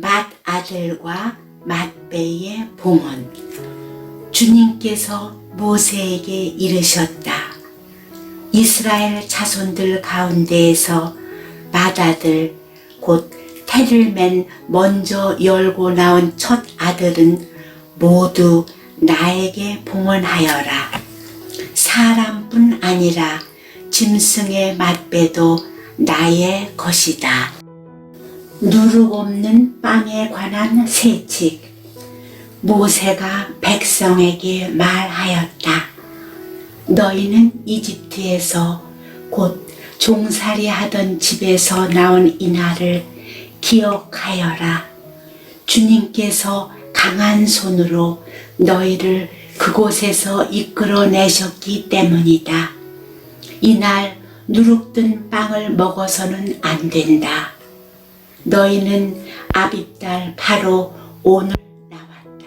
맏아들과 맏배의 봉헌. 주님께서 모세에게 이르셨다. 이스라엘 자손들 가운데에서 맏아들 곧 태를 맨 먼저 열고 나온 첫 아들은 모두 나에게 봉헌하여라. 사람뿐 아니라 짐승의 맏배도 나의 것이다. 누룩 없는 빵에 관한 세칙. 모세가 백성에게 말하였다. 너희는 이집트에서 곧 종살이 하던 집에서 나온 이날을 기억하여라. 주님께서 강한 손으로 너희를 그곳에서 이끌어내셨기 때문이다. 이날 누룩든 빵을 먹어서는 안 된다. 너희는 아빕달 바로 오늘 나왔다.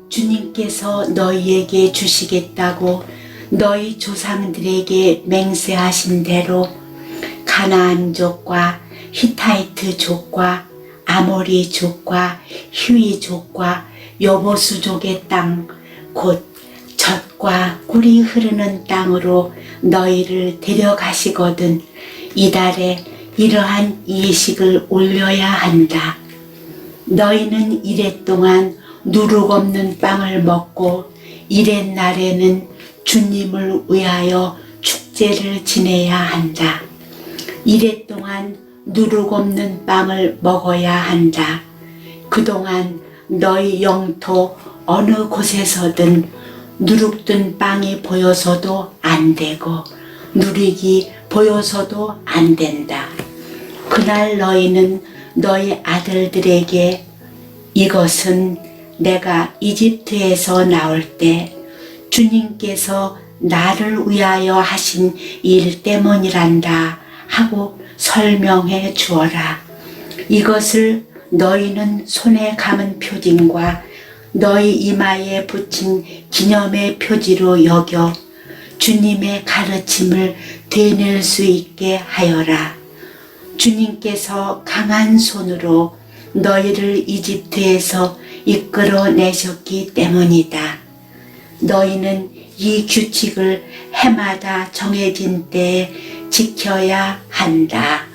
주님께서 너희에게 주시겠다고 너희 조상들에게 맹세하신 대로 가나안족과 히타이트족과 아모리족과 휴이족과 여보수족의 땅 곧 젖과 꿀이 흐르는 땅으로 너희를 데려가시거든 이달에 이러한 예식을 올려야 한다. 너희는 이래 동안 누룩 없는 빵을 먹고 이렛날에는 주님을 위하여 축제를 지내야 한다. 이래 동안 누룩 없는 빵을 먹어야 한다. 그동안 너희 영토 어느 곳에서든 누룩든 빵이 보여서도 안 되고 누룩이 보여서도 안 된다. 그날 너희는 너희 아들들에게 이것은 내가 이집트에서 나올 때 주님께서 나를 위하여 하신 일 때문이란다 하고 설명해 주어라. 이것을 너희는 손에 감은 표징과 너희 이마에 붙인 기념의 표지로 여겨 주님의 가르침을 되낼 수 있게 하여라. 주님께서 강한 손으로 너희를 이집트에서 이끌어내셨기 때문이다. 너희는 이 규칙을 해마다 정해진 때에 지켜야 한다.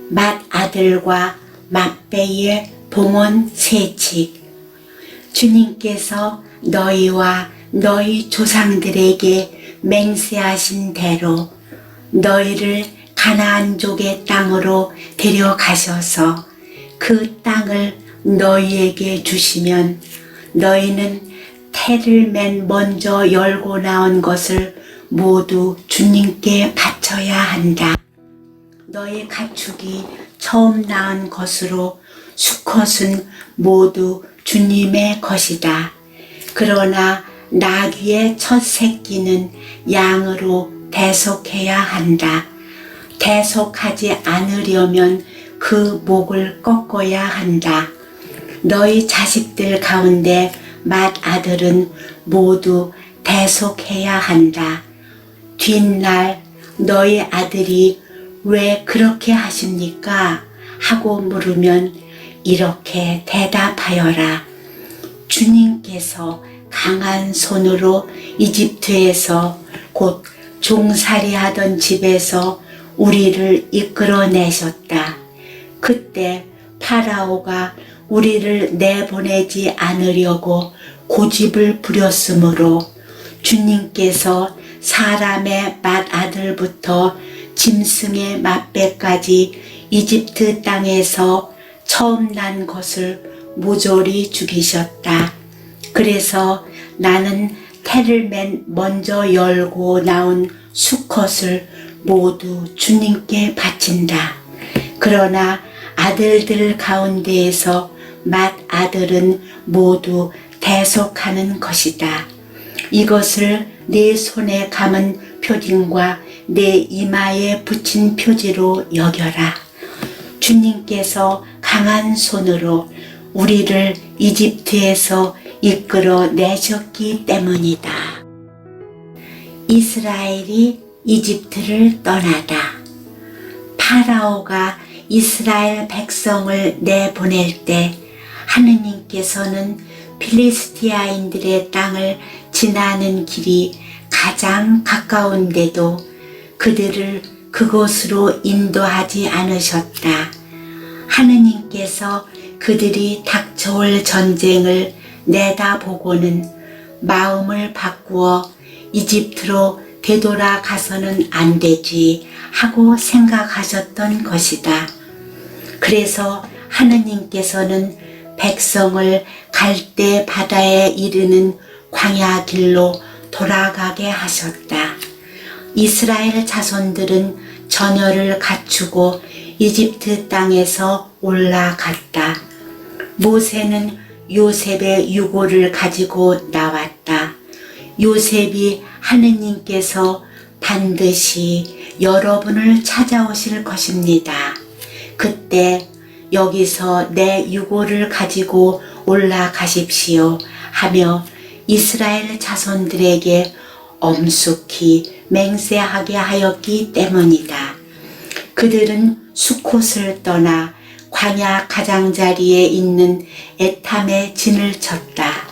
맏아들과 맏배의 봉헌 세칙. 주님께서 너희와 너희 조상들에게 맹세하신 대로 너희를 가나안족의 땅으로 데려가셔서 그 땅을 너희에게 주시면 너희는 태를 맨 먼저 열고 나온 것을 모두 주님께 바쳐야 한다. 너희 가축이 처음 낳은 것으로 수컷은 모두 주님의 것이다. 그러나 나귀의 첫 새끼는 양으로 대속해야 한다. 대속하지 않으려면 그 목을 꺾어야 한다. 너희 자식들 가운데 맏아들은 모두 대속해야 한다. 뒷날 너희 아들이 왜 그렇게 하십니까? 하고 물으면 이렇게 대답하여라. 주님께서 강한 손으로 이집트에서 곧 종살이 하던 집에서 우리를 이끌어내셨다. 그때 파라오가 우리를 내보내지 않으려고 고집을 부렸으므로 주님께서 사람의 맏아들부터 짐승의 맏배까지 이집트 땅에서 처음 난 것을 모조리 죽이셨다. 그래서 나는 태를 맨 먼저 열고 나온 수컷을 모두 주님께 바친다. 그러나 아들들 가운데에서 맏아들은 모두 대속하는 것이다. 이것을 내 손에 감은 표징과 내 이마에 붙인 표지로 여겨라. 주님께서 강한 손으로 우리를 이집트에서 이끌어 내셨기 때문이다. 이스라엘이 이집트를 떠나다. 파라오가 이스라엘 백성을 내보낼 때 하느님께서는 필리스티아인들의 땅을 지나는 길이 가장 가까운데도 그들을 그곳으로 인도하지 않으셨다. 하느님께서 그들이 닥쳐올 전쟁을 내다보고는 마음을 바꾸어 이집트로 되돌아가서는 안 되지 하고 생각하셨던 것이다. 그래서 하느님께서는 백성을 갈대 바다에 이르는 광야 길로 돌아가게 하셨다. 이스라엘 자손들은 전열을 갖추고 이집트 땅에서 올라갔다. 모세는 요셉의 유고를 가지고 나왔다. 요셉이 하느님께서 반드시 여러분을 찾아오실 것입니다. 그때 여기서 내 유고를 가지고 올라가십시오 하며 이스라엘 자손들에게 엄숙히 맹세하게 하였기 때문이다. 그들은 수콧을 떠나 광야 가장자리에 있는 에탐에 진을 쳤다.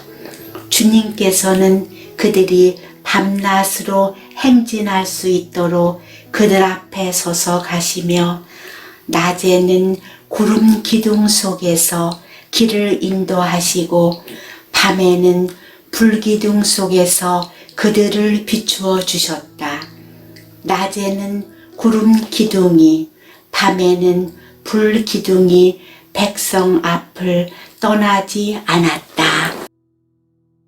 주님께서는 그들이 밤낮으로 행진할 수 있도록 그들 앞에 서서 가시며 낮에는 구름 기둥 속에서 길을 인도하시고 밤에는 불기둥 속에서 그들을 비추어 주셨다. 낮에는 구름 기둥이, 밤에는 불 기둥이 백성 앞을 떠나지 않았다.